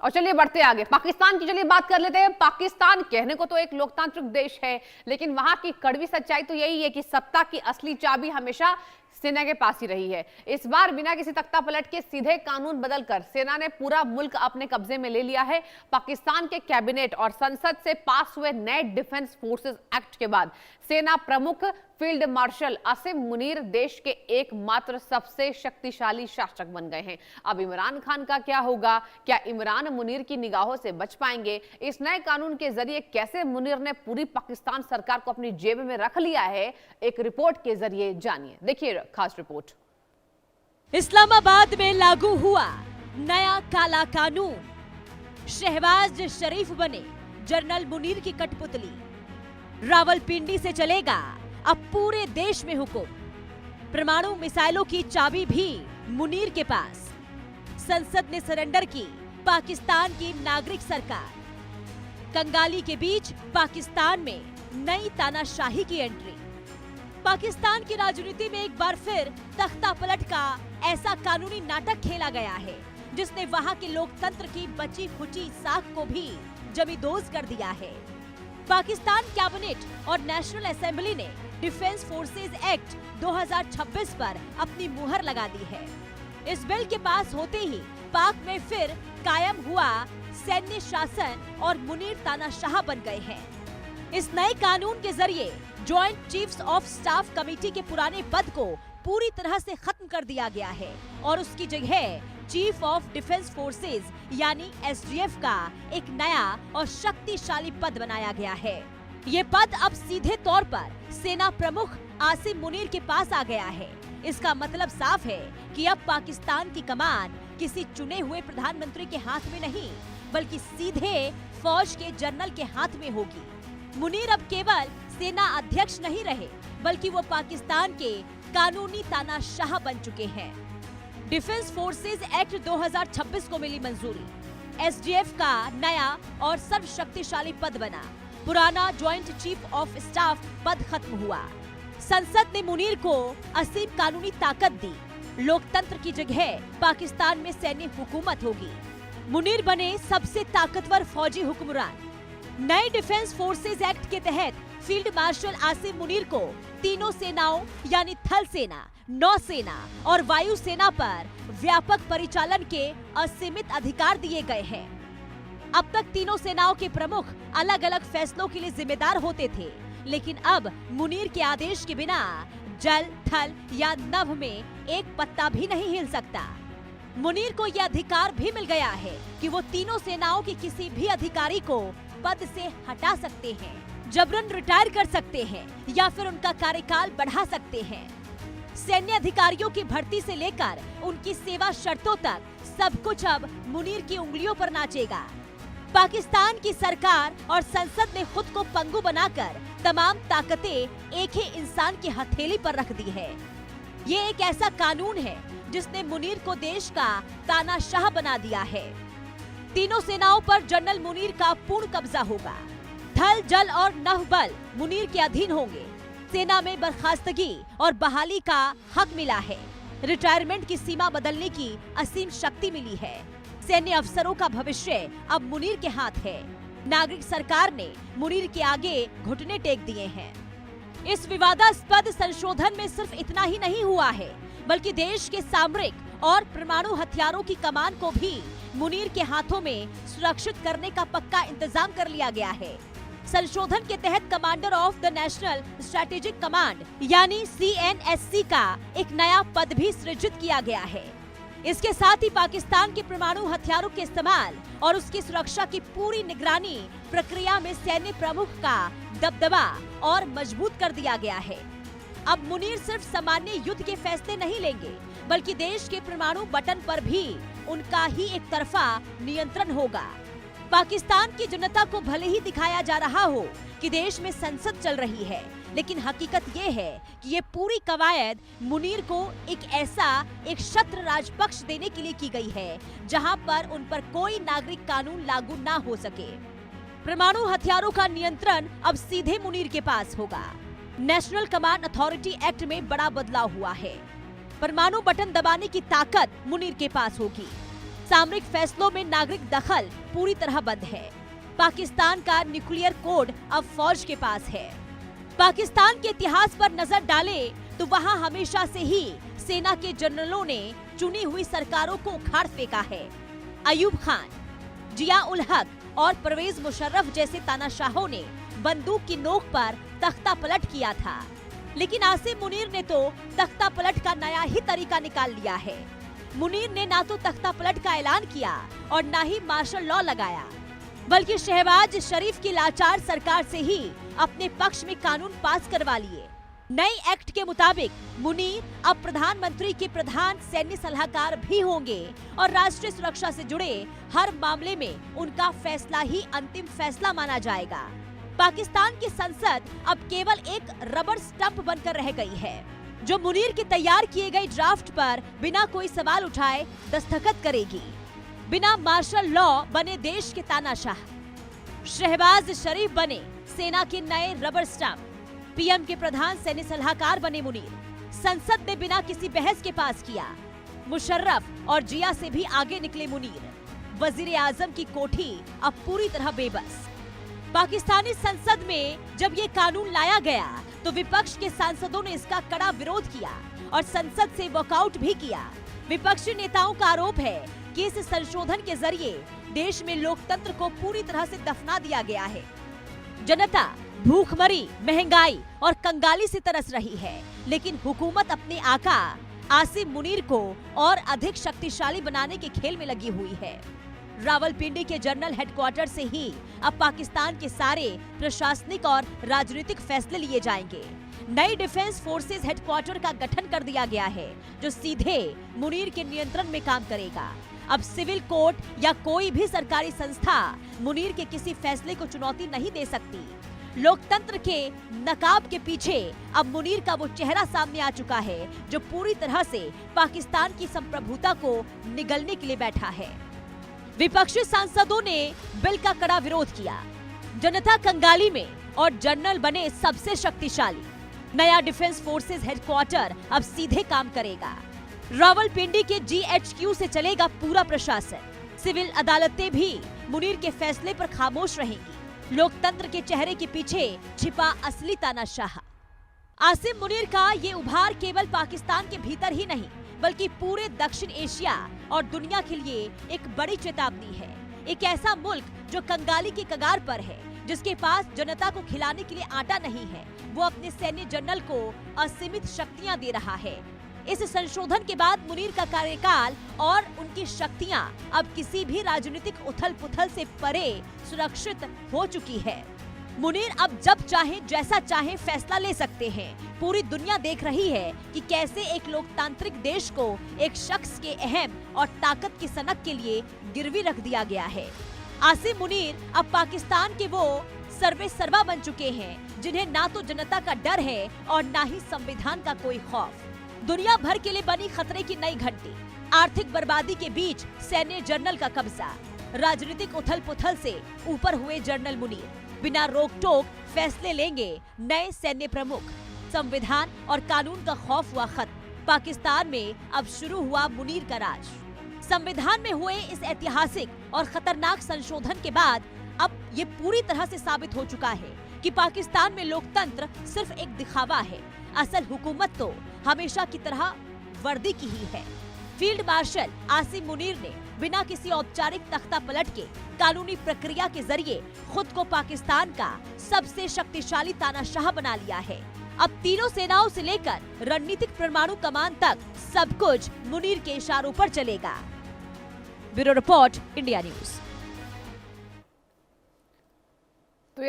और चलिए बढ़ते आगे, पाकिस्तान की चलिए बात कर लेते हैं। पाकिस्तान कहने को तो एक लोकतांत्रिक देश है, लेकिन वहां की कड़वी सच्चाई तो यही है कि सत्ता की असली चाबी हमेशा सेना के पास ही रही है। इस बार बिना किसी तख्ता पलट के सीधे कानून बदलकर सेना ने पूरा मुल्क अपने कब्जे में ले लिया है। पाकिस्तान के कैबिनेट और संसद से पास हुए नए डिफेंस फोर्सेस एक्ट के बाद सेना प्रमुख फील्ड मार्शल आसिम मुनीर देश के एकमात्र सबसे शक्तिशाली शासक बन गए हैं। अब इमरान खान का क्या होगा? क्या इमरान मुनीर की निगाहों से बच पाएंगे? इस नए कानून के जरिए कैसे मुनीर ने पूरी पाकिस्तान सरकार को अपनी जेब में रख लिया है, एक रिपोर्ट के जरिए जानिए। देखिए खास रिपोर्ट। इस्लामाबाद में लागू हुआ नया काला कानून। शहबाज शरीफ बने जनरल मुनीर की कठपुतली। रावलपिंडी से चलेगा अब पूरे देश में हुक्म। परमाणु मिसाइलों की चाबी भी मुनीर के पास। संसद ने सरेंडर की पाकिस्तान की नागरिक सरकार। कंगाली के बीच पाकिस्तान में नई तानाशाही की एंट्री। पाकिस्तान की राजनीति में एक बार फिर तख्ता पलट का ऐसा कानूनी नाटक खेला गया है जिसने वहां के लोकतंत्र की बची खुची साख को भी जमींदोज कर दिया है। पाकिस्तान कैबिनेट और नेशनल असेंबली ने डिफेंस फोर्सेज एक्ट 2026 पर अपनी मुहर लगा दी है। इस बिल के पास होते ही पाक में फिर कायम हुआ सैन्य शासन और मुनीर तानाशाह बन गए हैं। इस नए कानून के जरिए joint chiefs of staff committee के पुराने पद को पूरी तरह से खत्म कर दिया गया है और उसकी जगह चीफ ऑफ डिफेंस फोर्सेज यानी एसडीएफ का एक नया और शक्तिशाली पद बनाया गया है। ये पद अब सीधे तौर पर सेना प्रमुख आसिम मुनीर के पास आ गया है। इसका मतलब साफ है कि अब पाकिस्तान की कमान किसी चुने हुए प्रधानमंत्री के हाथ में नहीं, बल्कि सीधे फौज के जनरल के हाथ में होगी। मुनीर अब केवल सेना अध्यक्ष नहीं रहे, बल्कि वो पाकिस्तान के कानूनी तानाशाह बन चुके हैं। डिफेंस फोर्सेज एक्ट 2026 को मिली मंजूरी। एसडीएफ का नया और सर्वशक्तिशाली पद बना। पुराना ज्वाइंट चीफ ऑफ स्टाफ पद खत्म हुआ। संसद ने मुनीर को असीम कानूनी ताकत दी। लोकतंत्र की जगह पाकिस्तान में सैन्य हुकूमत होगी। मुनीर बने सबसे ताकतवर फौजी हुक्मरान। नए डिफेंस फोर्सेज एक्ट के तहत फील्ड मार्शल आसिम मुनीर को तीनों सेनाओं यानी थल सेना, नौसेना और वायु सेना पर व्यापक परिचालन के असीमित अधिकार दिए गए हैं। अब तक तीनों सेनाओं के प्रमुख अलग अलग फैसलों के लिए जिम्मेदार होते थे, लेकिन अब मुनीर के आदेश के बिना जल, थल या नभ में एक पत्ता भी नहीं हिल सकता। मुनीर को यह अधिकार भी मिल गया है कि वो तीनों सेनाओं के किसी भी अधिकारी को पद से हटा सकते हैं, जबरन रिटायर कर सकते हैं या फिर उनका कार्यकाल बढ़ा सकते हैं। सैन्य अधिकारियों की भर्ती से लेकर उनकी सेवा शर्तों तक सब कुछ अब मुनीर की उंगलियों पर नाचेगा। पाकिस्तान की सरकार और संसद ने खुद को पंगु बनाकर तमाम ताकतें एक ही इंसान की हथेली पर रख दी है। ये एक ऐसा कानून है जिसने मुनीर को देश का तानाशाह बना दिया है। तीनों सेनाओं पर जनरल मुनीर का पूर्ण कब्जा होगा। थल, जल और नभ बल मुनीर के अधीन होंगे। सेना में बर्खास्तगी और बहाली का हक मिला है। रिटायरमेंट की सीमा बदलने की असीम शक्ति मिली है। सैन्य अफसरों का भविष्य अब मुनीर के हाथ है। नागरिक सरकार ने मुनीर के आगे घुटने टेक दिए हैं। इस विवादास्पद संशोधन में सिर्फ इतना ही नहीं हुआ है, बल्कि देश के सामरिक और परमाणु हथियारों की कमान को भी मुनीर के हाथों में सुरक्षित करने का पक्का इंतजाम कर लिया गया है। संशोधन के तहत commander of the national strategic command यानी CNSC का एक नया पद भी सृजित किया गया है। इसके साथ ही पाकिस्तान के परमाणु हथियारों के इस्तेमाल और उसकी सुरक्षा की पूरी निगरानी प्रक्रिया में सैन्य प्रमुख का दबदबा और मजबूत कर दिया गया है। अब मुनीर सिर्फ सामान्य युद्ध के फैसले नहीं लेंगे, बल्कि देश के परमाणु बटन पर भी उनका ही एक तरफा नियंत्रण होगा। पाकिस्तान की जनता को भले ही दिखाया जा रहा हो कि देश में संसद चल रही है, लेकिन हकीकत ये है कि ये पूरी कवायद मुनीर को एक शत्र राजपक्ष देने के लिए की गई है, जहां पर उन पर कोई नागरिक कानून लागू ना हो सके। परमाणु हथियारों का नियंत्रण अब सीधे मुनीर के पास होगा। नेशनल कमांड अथॉरिटी एक्ट में बड़ा बदलाव हुआ है। परमाणु बटन दबाने की ताकत मुनीर के पास होगी। सामरिक फैसलों में नागरिक दखल पूरी तरह बंद है। पाकिस्तान का न्यूक्लियर कोड अब फौज के पास है। पाकिस्तान के इतिहास पर नजर डालें तो वहां हमेशा से ही सेना के जनरलों ने चुनी हुई सरकारों को उखाड़ फेंका है। अयूब खान, जिया उल हक और परवेज मुशर्रफ जैसे तानाशाहों ने बंदूक की नोक पर तख्ता पलट किया था, लेकिन आसिम मुनीर ने तो तख्ता पलट का नया ही तरीका निकाल लिया है। मुनीर ने ना तो तख्ता पलट का ऐलान किया और ना ही मार्शल लॉ लगाया, बल्कि शहबाज शरीफ की लाचार सरकार से ही अपने पक्ष में कानून पास करवा लिए। नए एक्ट के मुताबिक मुनीर अब प्रधानमंत्री के प्रधान सैन्य सलाहकार भी होंगे और राष्ट्रीय सुरक्षा से जुड़े हर मामले में उनका फैसला ही अंतिम फैसला माना जाएगा। पाकिस्तान की संसद अब केवल एक रबर स्टंप बनकर रह गई है, जो मुनीर के तैयार किए गए ड्राफ्ट पर बिना कोई सवाल उठाए दस्तखत करेगी। बिना मार्शल लॉ बने देश के तानाशाह, शहबाज शरीफ बने सेना के नए रबर स्टंप, पीएम के प्रधान सैन्य सलाहकार बने मुनीर। संसद ने बिना किसी बहस के पास किया। मुशर्रफ और जिया से भी आगे निकले मुनीर। वजीर आजम की कोठी अब पूरी तरह बेबस। पाकिस्तानी संसद में जब ये कानून लाया गया तो विपक्ष के सांसदों ने इसका कड़ा विरोध किया और संसद से वॉकआउट भी किया। विपक्षी नेताओं का आरोप है कि इस संशोधन के जरिए देश में लोकतंत्र को पूरी तरह से दफना दिया गया है। जनता भूखमरी, महंगाई और कंगाली से तरस रही है, लेकिन हुकूमत अपने आका आसिम मुनीर को और अधिक शक्तिशाली बनाने के खेल में लगी हुई है। रावलपिंडी के जनरल हेडक्वार्टर से ही अब पाकिस्तान के सारे प्रशासनिक और राजनीतिक फैसले लिए जाएंगे। नई डिफेंस फोर्सेस हेडक्वार्टर का गठन कर दिया गया है, जो सीधे मुनीर के नियंत्रण में काम करेगा। अब सिविल कोर्ट या कोई भी सरकारी संस्था मुनीर के किसी फैसले को चुनौती नहीं दे सकती। लोकतंत्र के नकाब के पीछे अब मुनीर का वो चेहरा सामने आ चुका है, जो पूरी तरह से पाकिस्तान की संप्रभुता को निगलने के लिए बैठा है। विपक्षी सांसदों ने बिल का कड़ा विरोध किया। जनता कंगाली में और जनरल बने सबसे शक्तिशाली। नया डिफेंस फोर्सेस हेडक्वार्टर अब सीधे काम करेगा। रावलपिंडी के GHQ से चलेगा पूरा प्रशासन। सिविल अदालतें भी मुनीर के फैसले पर खामोश रहेंगी। लोकतंत्र के चेहरे के पीछे छिपा असली तानाशाह। आसिम मुनीर का ये उभार केवल पाकिस्तान के भीतर ही नहीं, बल्कि पूरे दक्षिण एशिया और दुनिया के लिए एक बड़ी चेतावनी है। एक ऐसा मुल्क जो कंगाली के कगार पर है, जिसके पास जनता को खिलाने के लिए आटा नहीं है, वो अपने सैन्य जनरल को असीमित शक्तियां दे रहा है। इस संशोधन के बाद मुनीर का कार्यकाल और उनकी शक्तियां अब किसी भी राजनीतिक उथल-पुथल से परे सुरक्षित हो चुकी है। मुनीर अब जब चाहे जैसा चाहे फैसला ले सकते हैं। पूरी दुनिया देख रही है कि कैसे एक लोकतांत्रिक देश को एक शख्स के अहम और ताकत की सनक के लिए गिरवी रख दिया गया है। आसिम मुनीर अब पाकिस्तान के वो सर्वे सर्वा बन चुके हैं, जिन्हें ना तो जनता का डर है और ना ही संविधान का कोई खौफ। दुनिया भर के लिए बनी खतरे की नई घंटी। आर्थिक बर्बादी के बीच सैन्य जनरल का कब्जा। राजनीतिक उथल पुथल से ऊपर हुए जनरल मुनीर बिना रोक टोक फैसले लेंगे नए सैन्य प्रमुख। संविधान और कानून का खौफ हुआ खत्म। पाकिस्तान में अब शुरू हुआ मुनीर का राज। संविधान में हुए इस ऐतिहासिक और खतरनाक संशोधन के बाद अब ये पूरी तरह से साबित हो चुका है कि पाकिस्तान में लोकतंत्र सिर्फ एक दिखावा है। असल हुकूमत तो हमेशा की तरह वर्दी की ही है। फील्ड मार्शल आसिम मुनीर ने बिना किसी औपचारिक तख्ता पलट के कानूनी प्रक्रिया के जरिए खुद को पाकिस्तान का सबसे शक्तिशाली तानाशाह बना लिया है। अब तीनों सेनाओं से लेकर रणनीतिक परमाणु कमान तक सब कुछ मुनीर के इशारों पर चलेगा। Bureau report, India news.